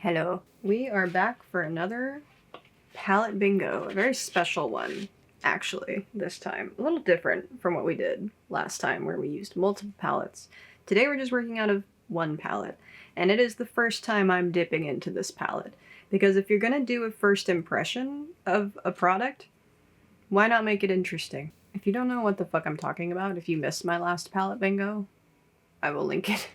Hello. We are back for another palette bingo. A very special one, actually, this time. A little different from what we did last time where we used multiple palettes. Today we're just working out of one palette. And it is the first time I'm dipping into this palette. Because if you're gonna do a first impression of a product, why not make it interesting? If you don't know what the fuck I'm talking about, if you missed my last palette bingo, I will link it.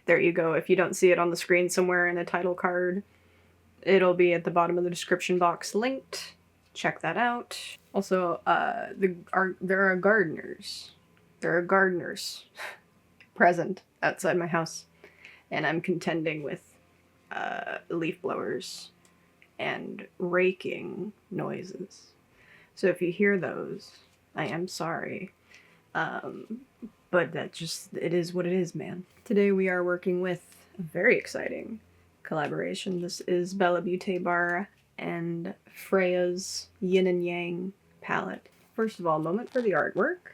There you go. If you don't see it on the screen somewhere in a title card, it'll be at the bottom of the description box linked. Check that out. Also, there are gardeners. There are gardeners present outside my house, and I'm contending with leaf blowers and raking noises. So if you hear those, I am sorry. But it is what it is, man. Today we are working with a very exciting collaboration. This is Bella Beauté Bar and Freya's Yin and Yang palette. First of all, moment for the artwork.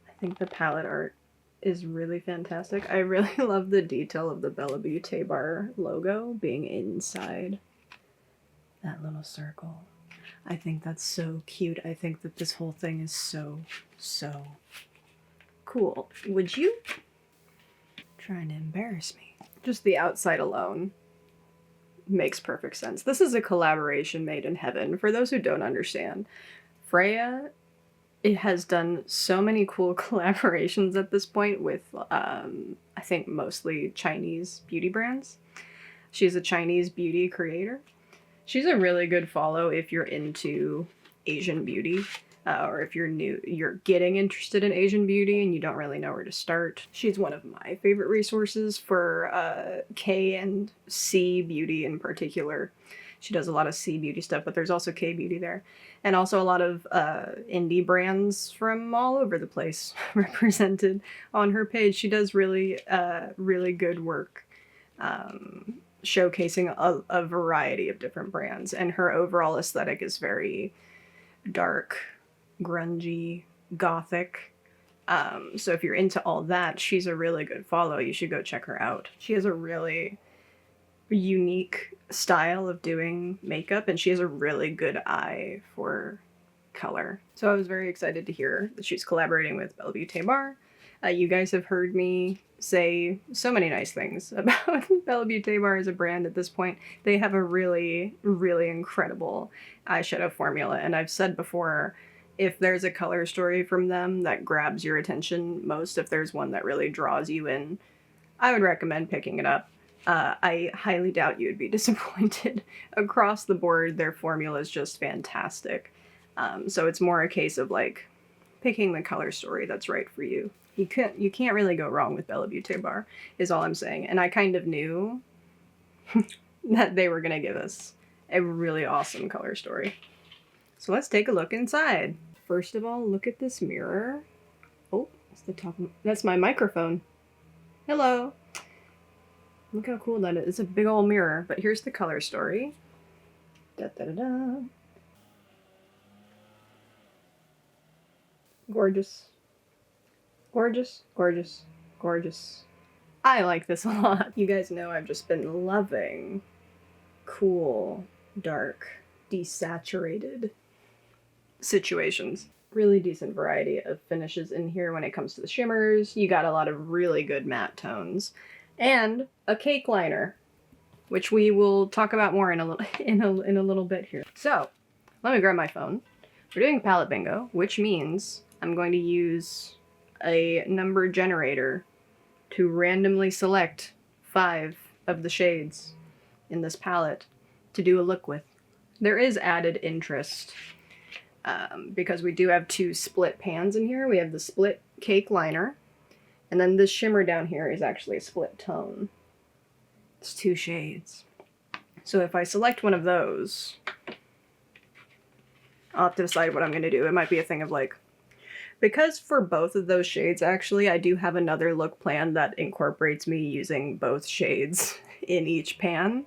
I think the palette art is really fantastic. I really love the detail of the Bella Beauté Bar logo being inside that little circle. I think that's so cute. I think that this whole thing is so cool. Would you? Trying to embarrass me. Just the outside alone makes perfect sense. This is a collaboration made in heaven. For those who don't understand, Freya, it has done so many cool collaborations at this point with, I think mostly Chinese beauty brands. She's a Chinese beauty creator. She's a really good follow if you're into Asian beauty. Or if you're getting interested in Asian beauty and you don't really know where to start. She's one of my favorite resources for K and C beauty in particular. She does a lot of C beauty stuff, but there's also K beauty there. And also a lot of indie brands from all over the place represented on her page. She does really good work showcasing a variety of different brands. And her overall aesthetic is very dark, grungy, gothic. So if you're into all that, she's a really good follow. You should go check her out. She has a really unique style of doing makeup, and she has a really good eye for color. So I was very excited to hear that she's collaborating with Bella Beauté Bar. You guys have heard me say so many nice things about Bella Beauté Bar as a brand at this point. They have a really incredible eyeshadow formula, and I've said before, if there's a color story from them that grabs your attention most, if there's one that really draws you in, I would recommend picking it up. I highly doubt you would be disappointed. Across the board, their formula is just fantastic. So it's more a case of like picking the color story that's right for you. You can't really go wrong with Bella Beauté Bar, is all I'm saying. And I kind of knew that they were gonna give us a really awesome color story. So let's take a look inside. First of all, look at this mirror. Oh, that's the top. That's my microphone. Hello. Look how cool that is. It's a big old mirror. But here's the color story. Da da da da. Gorgeous. Gorgeous, gorgeous, gorgeous. I like this a lot. You guys know I've just been loving cool, dark, desaturated situations. Really decent variety of finishes in here when it comes to the shimmers. You got a lot of really good matte tones. And a cake liner, which we will talk about more in a little bit here. So, let me grab my phone. We're doing palette bingo, which means I'm going to use a number generator to randomly select 5 of the shades in this palette to do a look with. There is added interest because we do have 2 split pans in here. We have the split cake liner, and then this shimmer down here is actually a split tone. It's 2 shades. So if I select one of those, I'll have to decide what I'm going to do. It might be a thing of like, because for both of those shades, actually, I do have another look planned that incorporates me using both shades in each pan.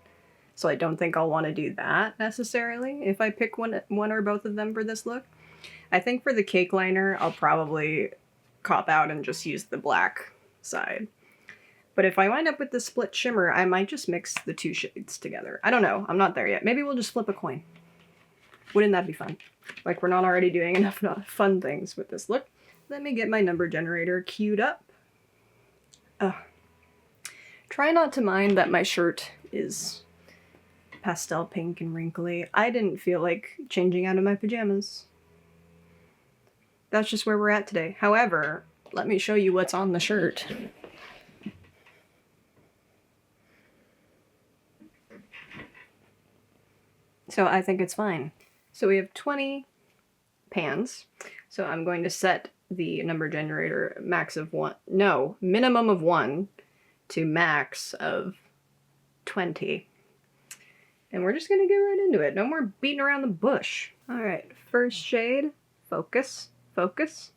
So I don't think I'll want to do that necessarily if I pick one or both of them for this look. I think for the cake liner, I'll probably cop out and just use the black side. But if I wind up with the split shimmer, I might just mix the two shades together. I don't know. I'm not there yet. Maybe we'll just flip a coin. Wouldn't that be fun? Like, we're not already doing enough fun things with this look. Let me get my number generator queued up. Try not to mind that my shirt is pastel pink and wrinkly. I didn't feel like changing out of my pajamas. That's just where we're at today. However, let me show you what's on the shirt. So I think it's fine. So we have 20 pans. So I'm going to set the number generator minimum of 1 to max of 20. And we're just gonna get right into it. No more beating around the bush. All right, first shade, focus, focus.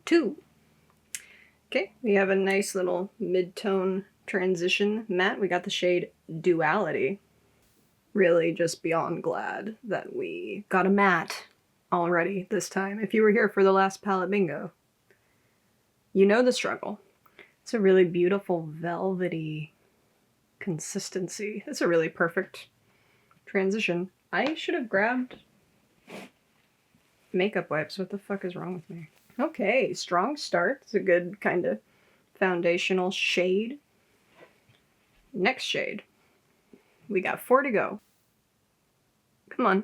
2. Okay, we have a nice little mid-tone transition matte. We got the shade Duality. Really just beyond glad that we got a matte already this time. If you were here for the last palette bingo, you know the struggle. It's a really beautiful velvety consistency. It's a really perfect transition. I should have grabbed makeup wipes. What the fuck is wrong with me? Okay, strong start. It's a good kind of foundational shade. Next shade. We got 4 to go. Come on.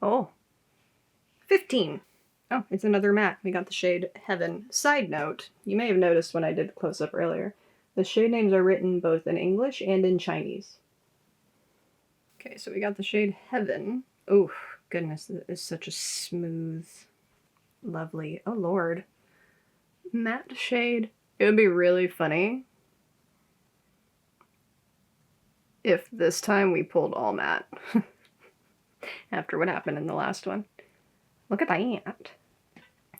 Oh. 15. Oh, it's another matte. We got the shade Heaven. Side note, you may have noticed when I did the close-up earlier, the shade names are written both in English and in Chinese. Okay, so we got the shade Heaven. Oh, goodness, this is such a smooth, lovely, oh lord, matte shade. It would be really funny if this time we pulled all matte after what happened in the last one. Look at that.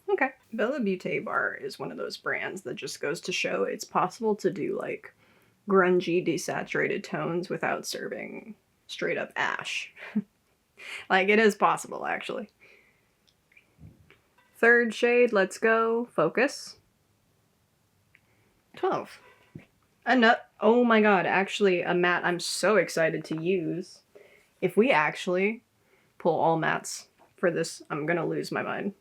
Okay. Bella Beauté bar is one of those brands that just goes to show it's possible to do like grungy desaturated tones without serving straight up ash. Like, it is possible, actually. Third shade, let's go. Focus. 12. Oh my god, actually a matte I'm so excited to use. If we actually pull all mattes for this, I'm gonna lose my mind.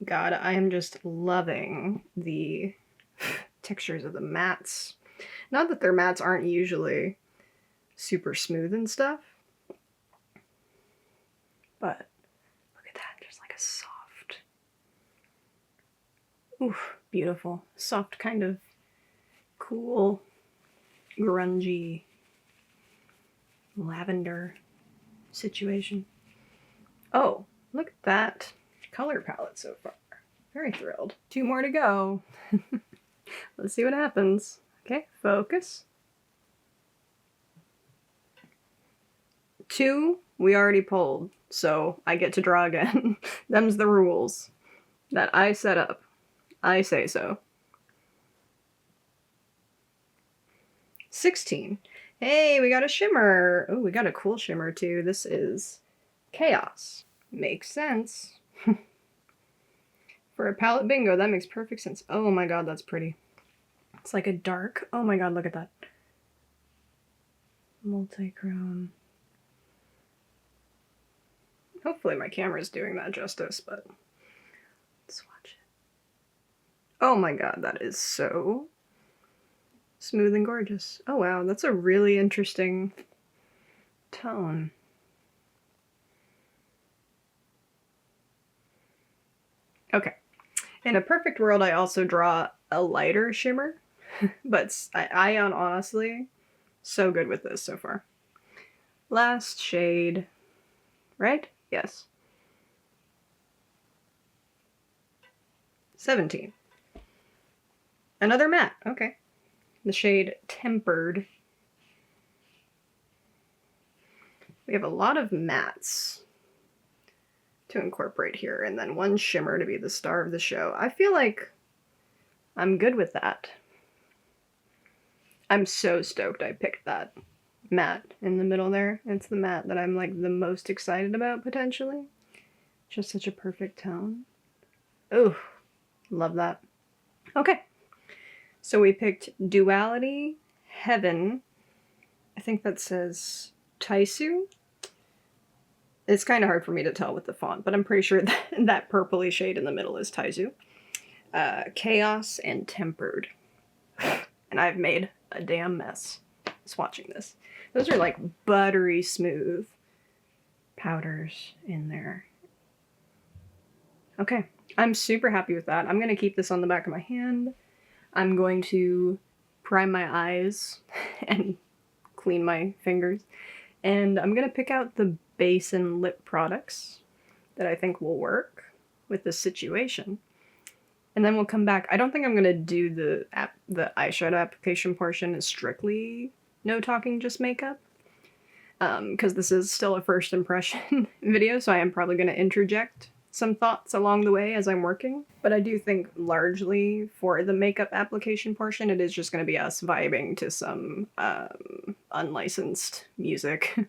God, I am just loving the textures of the mattes. Not that their mattes aren't usually super smooth and stuff, but look at that, just like a soft, oof, beautiful, soft kind of cool, grungy lavender situation. Oh, look at that color palette so far. Very thrilled. 2 more to go. Let's see what happens. Okay, focus. 2, we already pulled, so I get to draw again. Them's the rules that I set up. I say so. 16. Hey, we got a shimmer. Oh, we got a cool shimmer too. This is Chaos. Makes sense. For a palette bingo, that makes perfect sense. Oh my god, that's pretty. It's like a dark. Oh my god, look at that. Multi-chrome. Hopefully my camera's doing that justice, but let's watch it. Oh my god, that is so smooth and gorgeous. Oh wow, that's a really interesting tone. Okay. In a perfect world, I also draw a lighter shimmer, but I honestly, so good with this so far. Last shade, right? Yes. 17. Another matte, okay. The shade Tempered. We have a lot of mattes to incorporate here, and then one shimmer to be the star of the show. I feel like I'm good with that. I'm so stoked I picked that matte in the middle there. It's the matte that I'm like the most excited about potentially. Just such a perfect tone. Oh, Love that. Okay. So we picked Duality Heaven. I think that says Taisu. It's kind of hard for me to tell with the font, but I'm pretty sure that purpley shade in the middle is Taizu. Chaos and Tempered. And I've made a damn mess swatching this. Those are like buttery smooth powders in there. Okay, I'm super happy with that. I'm going to keep this on the back of my hand. I'm going to prime my eyes and clean my fingers. And I'm going to pick out the base and lip products that I think will work with this situation. And then we'll come back. I don't think I'm going to do the eyeshadow application portion as strictly no talking, just makeup. Because this is still a first impression video, so I am probably going to interject some thoughts along the way as I'm working. But I do think largely for the makeup application portion, it is just going to be us vibing to some unlicensed music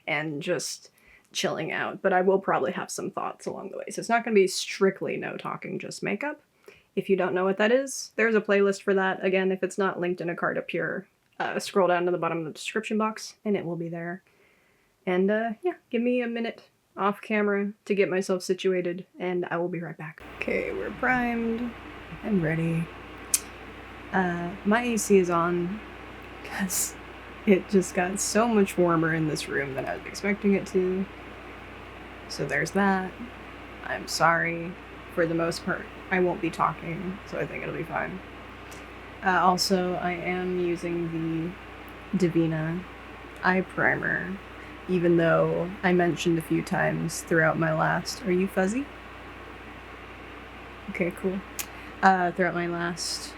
and just chilling out. But I will probably have some thoughts along the way. So it's not going to be strictly no talking, just makeup. If you don't know what that is, there's a playlist for that. Again, if it's not linked in a card up here, scroll down to the bottom of the description box and it will be there. And yeah, give me a minute off camera to get myself situated and I will be right back. Okay, we're primed and ready. My AC is on because it just got so much warmer in this room than I was expecting it to. So there's that. I'm sorry. For the most part, I won't be talking, so I think it'll be fine. Also, I am using the Divina eye primer, even though I mentioned a few times throughout my last... Are you fuzzy? Okay, cool. Throughout my last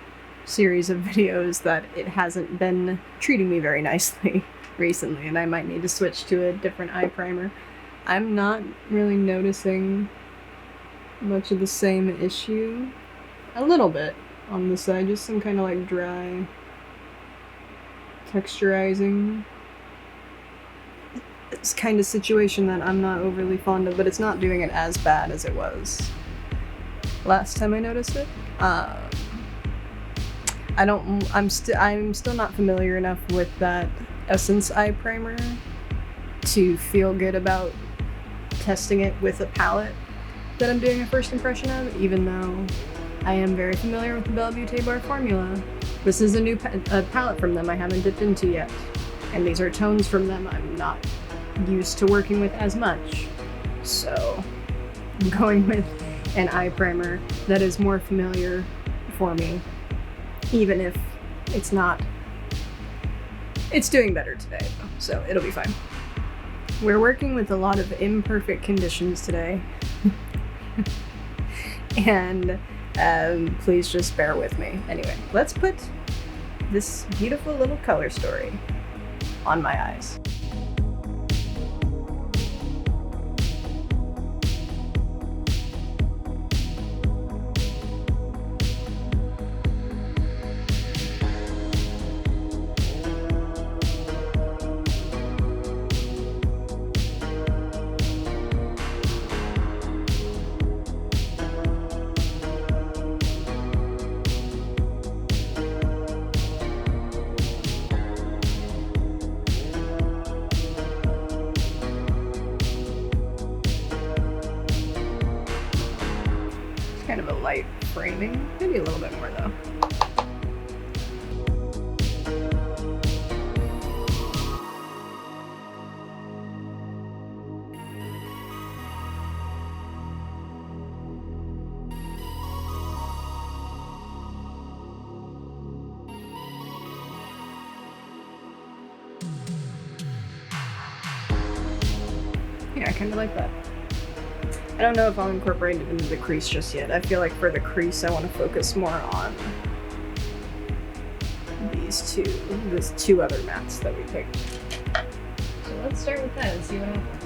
series of videos that it hasn't been treating me very nicely recently, and I might need to switch to a different eye primer. I'm not really noticing much of the same issue. A little bit on the side, just some kind of like dry texturizing. It's kind of situation that I'm not overly fond of, but it's not doing it as bad as it was last time I noticed it. I'm still not familiar enough with that Essence eye primer to feel good about testing it with a palette that I'm doing a first impression of, even though I am very familiar with the Beauté bar formula. This is a new palette from them I haven't dipped into yet, and these are tones from them I'm not used to working with as much. So I'm going with an eye primer that is more familiar for me, even if it's not. It's doing better today, though, so it'll be fine. We're working with a lot of imperfect conditions today. And please just bear with me. Anyway, let's put this beautiful little color story on my eyes. Kind of a light framing, maybe a little bit more though. Yeah, I kind of like that. I don't know if I'll incorporate it into the crease just yet. I feel like for the crease I want to focus more on these two other mattes that we picked. So let's start with that and see what happens.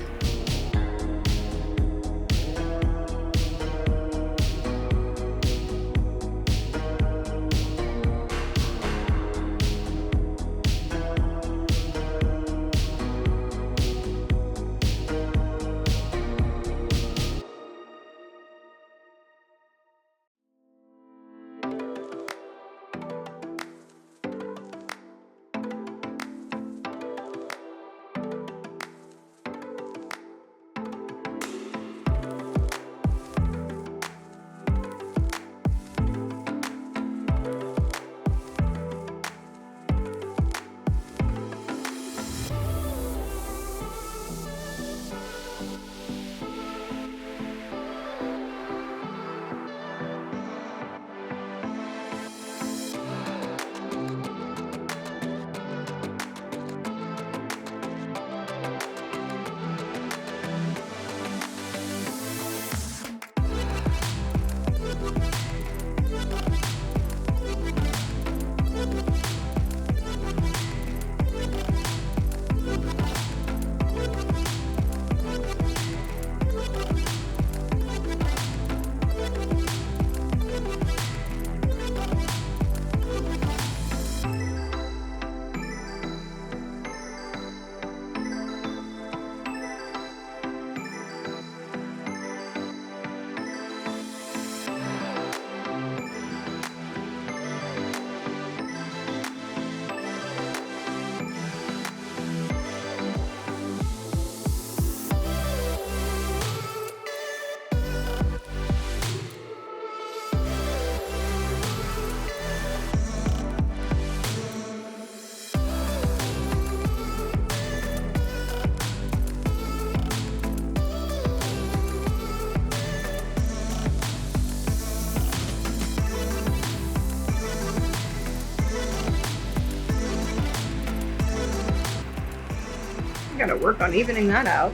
Gotta work on evening that out.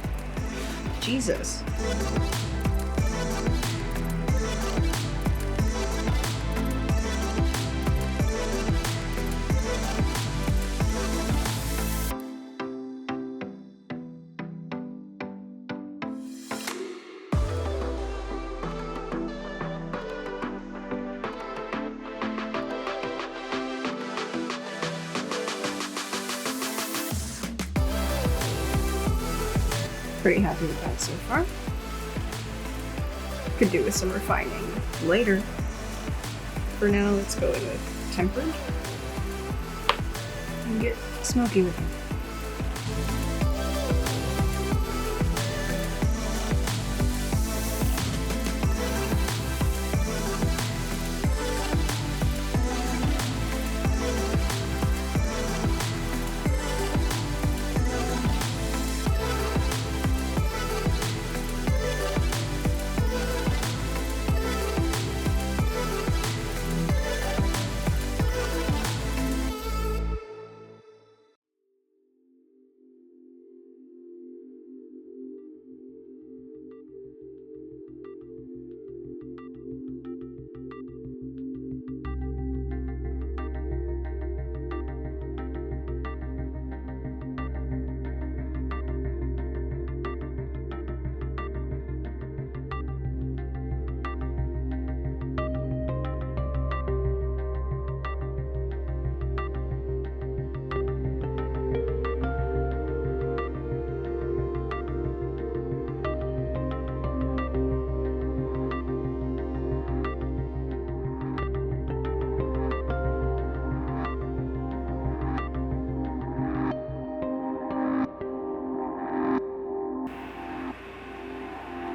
Jesus. Pretty happy with that so far. Could do with some refining later. For now, let's go in with tempered and get smoky with it.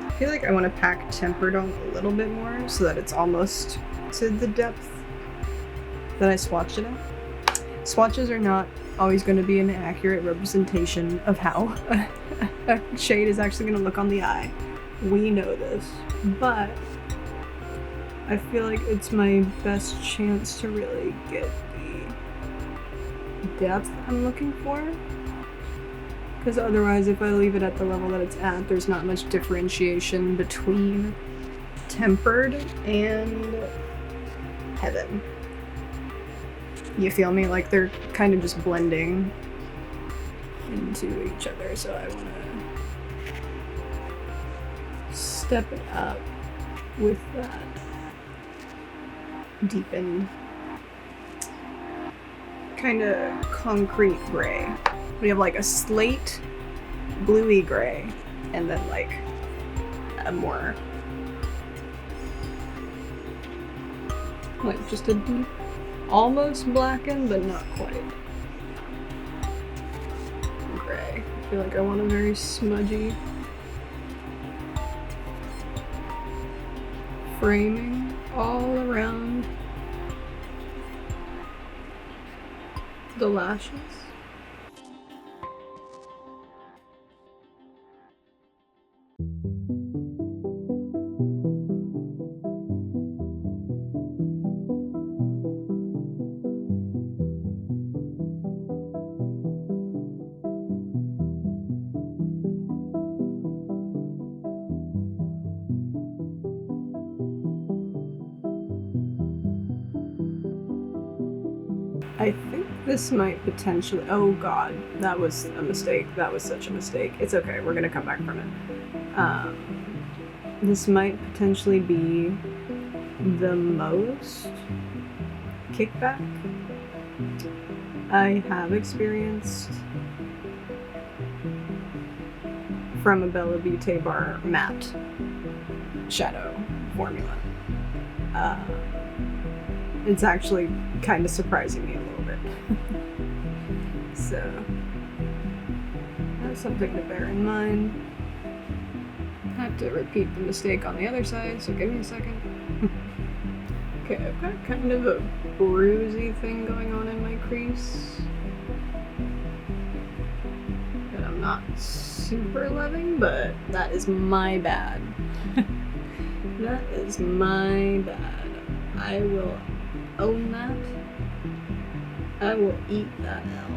I feel like I want to pack tempered on a little bit more so that it's almost to the depth that I swatched it at. Swatches are not always going to be an accurate representation of how a shade is actually going to look on the eye. We know this, but I feel like it's my best chance to really get the depth I'm looking for. Because otherwise, if I leave it at the level that it's at, there's not much differentiation between tempered and heaven. You feel me? Like they're kind of just blending into each other, so I want to step it up with that deepened kind of concrete gray. We have like a slate bluey gray and then like a more like just a deep, almost blackened but not quite gray. I feel like I want a very smudgy framing all around the lashes. I think this might potentially, oh god, that was a mistake. That was such a mistake. It's okay, we're gonna come back from it. This might potentially be the most kickback I have experienced from a Bella Beauté bar matte shadow formula. It's actually kind of surprising me a little bit. So, that's something to bear in mind. I have to repeat the mistake on the other side, so give me a second. Okay, I've got kind of a bruisey thing going on in my crease that I'm not super loving, but that is my bad. That is my bad. I will own that. I will eat that L.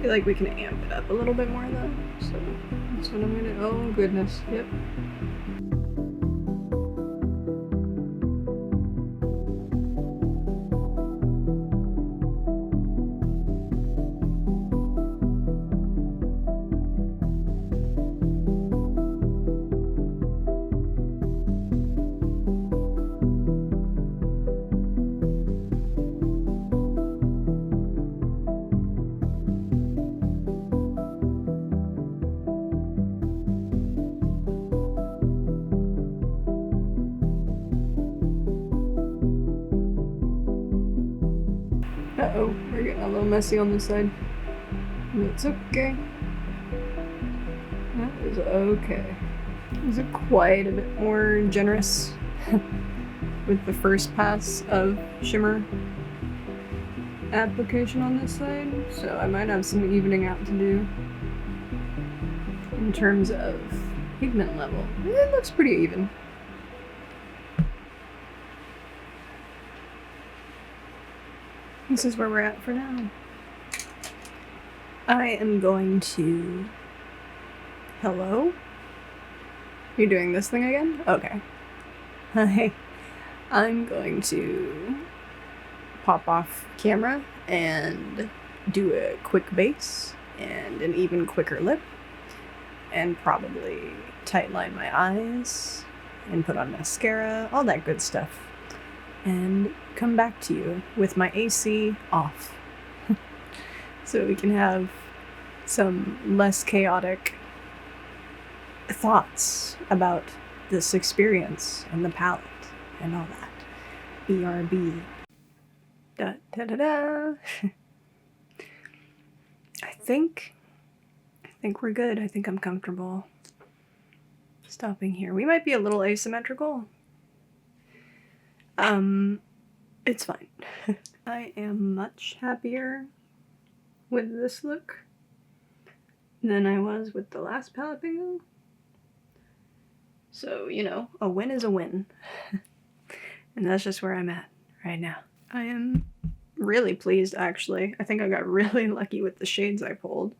feel like we can amp it up a little bit more though, so that's what I'm gonna, oh goodness, yep. Uh-oh, we're getting a little messy on this side. But it's okay. That is okay. Is it quite a bit more generous with the first pass of shimmer application on this side? So I might have some evening out to do in terms of pigment level. It looks pretty even. This is where we're at for now. I am going to... Hello? You're doing this thing again? Okay. Hi. I'm going to pop off camera and do a quick base and an even quicker lip and probably tightline my eyes and put on mascara, all that good stuff. And come back to you with my AC off so we can have some less chaotic thoughts about this experience and the palette and all that. BRB. Da da da da. I think we're good. I think I'm comfortable stopping here. We might be a little asymmetrical. It's fine. I am much happier with this look than I was with the last palette bingo. So, you know, a win is a win. And that's just where I'm at right now. I am really pleased, actually. I think I got really lucky with the shades I pulled.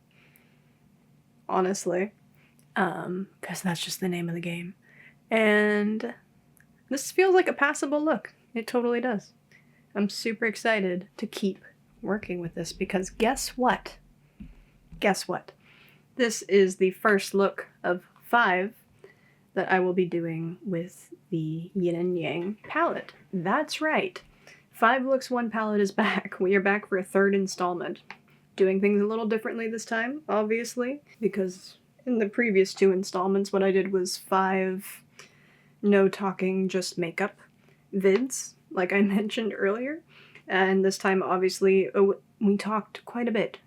Honestly. Because that's just the name of the game. And this feels like a passable look. It totally does. I'm super excited to keep working with this because guess what? Guess what? This is the first look of 5 that I will be doing with the Yin and Yang palette. That's right. 5 looks, 1 palette is back. We are back for a 3rd installment. Doing things a little differently this time, obviously, because in the previous 2 installments what I did was 5 no talking, just makeup vids, like I mentioned earlier. And this time, obviously, we talked quite a bit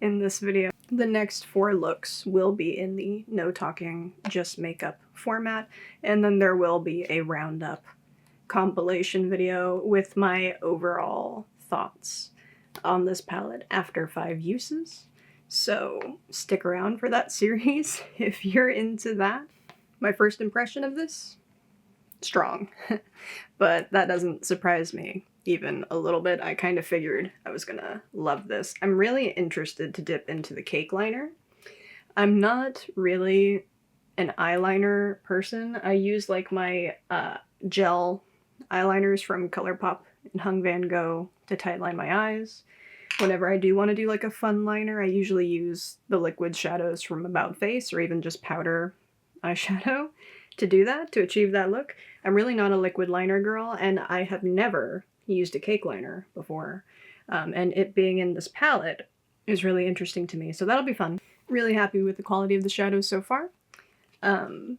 in this video. The next 4 looks will be in the no talking, just makeup format, and then there will be a roundup compilation video with my overall thoughts on this palette after 5 uses. So stick around for that series if you're into that. My first impression of this? Strong. But that doesn't surprise me even a little bit. I kind of figured I was gonna love this. I'm really interested to dip into the cake liner. I'm not really an eyeliner person. I use like my gel eyeliners from ColourPop and Hung Van Gogh to tightline my eyes. Whenever I do want to do like a fun liner, I usually use the liquid shadows from About Face or even just powder eyeshadow to do that, to achieve that look. I'm really not a liquid liner girl, and I have never used a cake liner before. And it being in this palette is really interesting to me, so that'll be fun. Really happy with the quality of the shadows so far.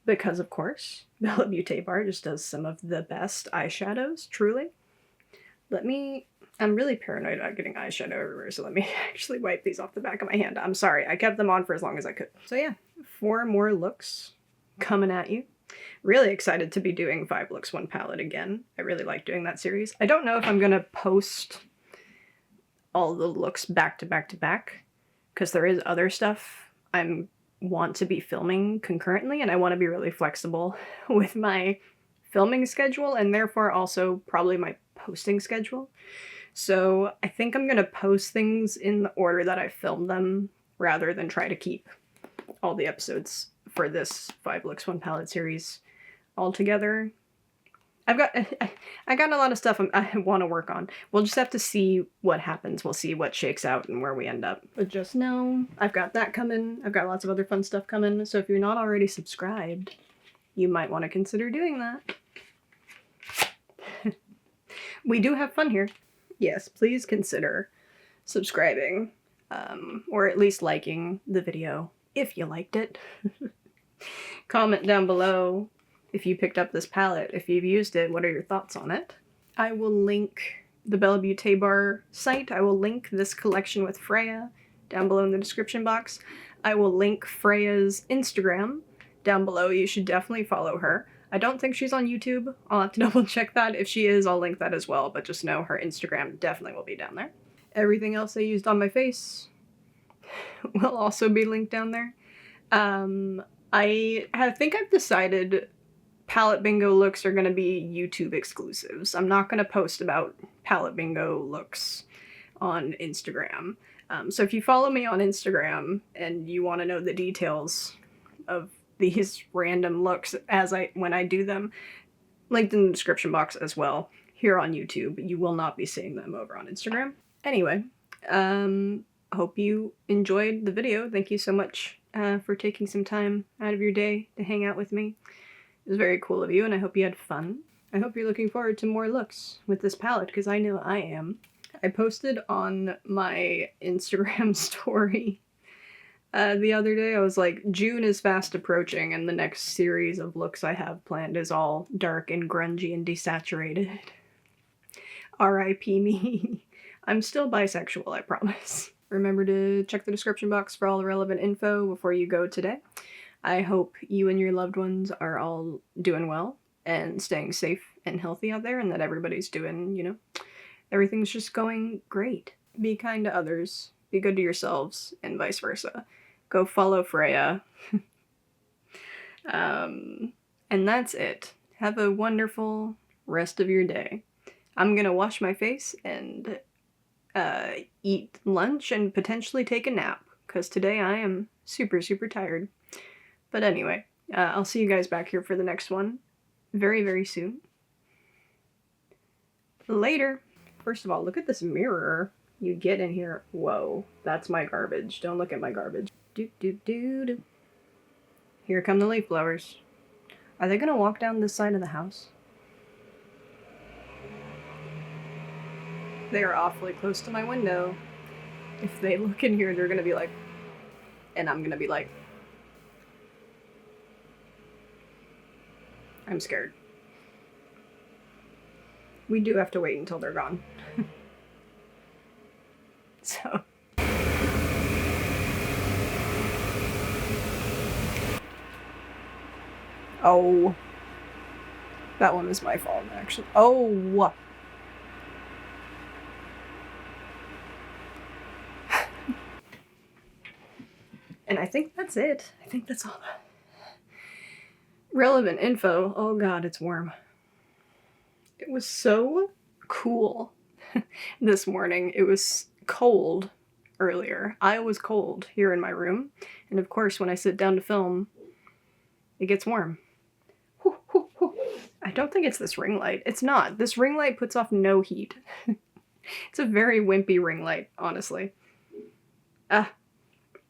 Because of course, Bella Beauté bar just does some of the best eyeshadows, truly. I'm really paranoid about getting eyeshadow everywhere, so let me actually wipe these off the back of my hand. I'm sorry, I kept them on for as long as I could. So yeah, 4 more looks coming at you. Really excited to be doing 5 looks, 1 palette again. I really like doing that series. I don't know if I'm gonna post all the looks back to back to back, because there is other stuff I want to be filming concurrently, and I want to be really flexible with my filming schedule, and therefore also probably my posting schedule. So I think I'm gonna post things in the order that I filmed them rather than try to keep all the episodes for this 5 Looks 1 Palette series all together. I got a lot of stuff I want to work on. We'll just have to see what happens. We'll see what shakes out and where we end up. But just know, I've got that coming. I've got lots of other fun stuff coming. So if you're not already subscribed, you might want to consider doing that. We do have fun here. Yes, please consider subscribing, or at least liking the video if you liked it. Comment down below if you picked up this palette, if you've used it, what are your thoughts on it? I will link the Bella Beauté bar site. I will link this collection with Freya down below in the description box. I will link Freya's Instagram down below. You should definitely follow her. I don't think she's on YouTube. I'll have to double check that. If she is, I'll link that as well, but just know her Instagram definitely will be down there. Everything else I used on my face will also be linked down there. I think I've decided palette bingo looks are going to be YouTube exclusives. I'm not going to post about palette bingo looks on Instagram. So if you follow me on Instagram and you want to know the details of these random looks when I do them, linked in the description box as well here on YouTube. You will not be seeing them over on Instagram. Anyway, hope you enjoyed the video. Thank you so much for taking some time out of your day to hang out with me. It was very cool of you, and I hope you had fun. I hope you're looking forward to more looks with this palette, because I know I am. I posted on my Instagram story the other day. I was like, June is fast approaching, and the next series of looks I have planned is all dark and grungy and desaturated. R.I.P. me. I'm still bisexual, I promise. Remember to check the description box for all the relevant info before you go today. I hope you and your loved ones are all doing well and staying safe and healthy out there, and that everybody's doing, everything's just going great. Be kind to others, be good to yourselves, and vice versa. Go follow Freya. And that's it. Have a wonderful rest of your day. I'm gonna wash my face and eat lunch and potentially take a nap, because today I am super, super tired. But anyway, I'll see you guys back here for the next one very, very soon. Later. First of all, look at this mirror you get in here. Whoa, that's my garbage. Don't look at my garbage. Do, do, do, do. Here come the leaf blowers. Are they gonna walk down this side of the house? They are awfully close to my window. If they look in here, they're gonna be like, and I'm gonna be like, I'm scared. We do have to wait until they're gone. So. Oh. That one was my fault, actually. Oh. And I think that's it. I think that's all. Relevant info. Oh god, it's warm. It was so cool this morning. It was cold earlier. I was cold here in my room. And of course, when I sit down to film, it gets warm. Whew, whew, whew. I don't think it's this ring light. It's not. This ring light puts off no heat. It's a very wimpy ring light, honestly. Ah.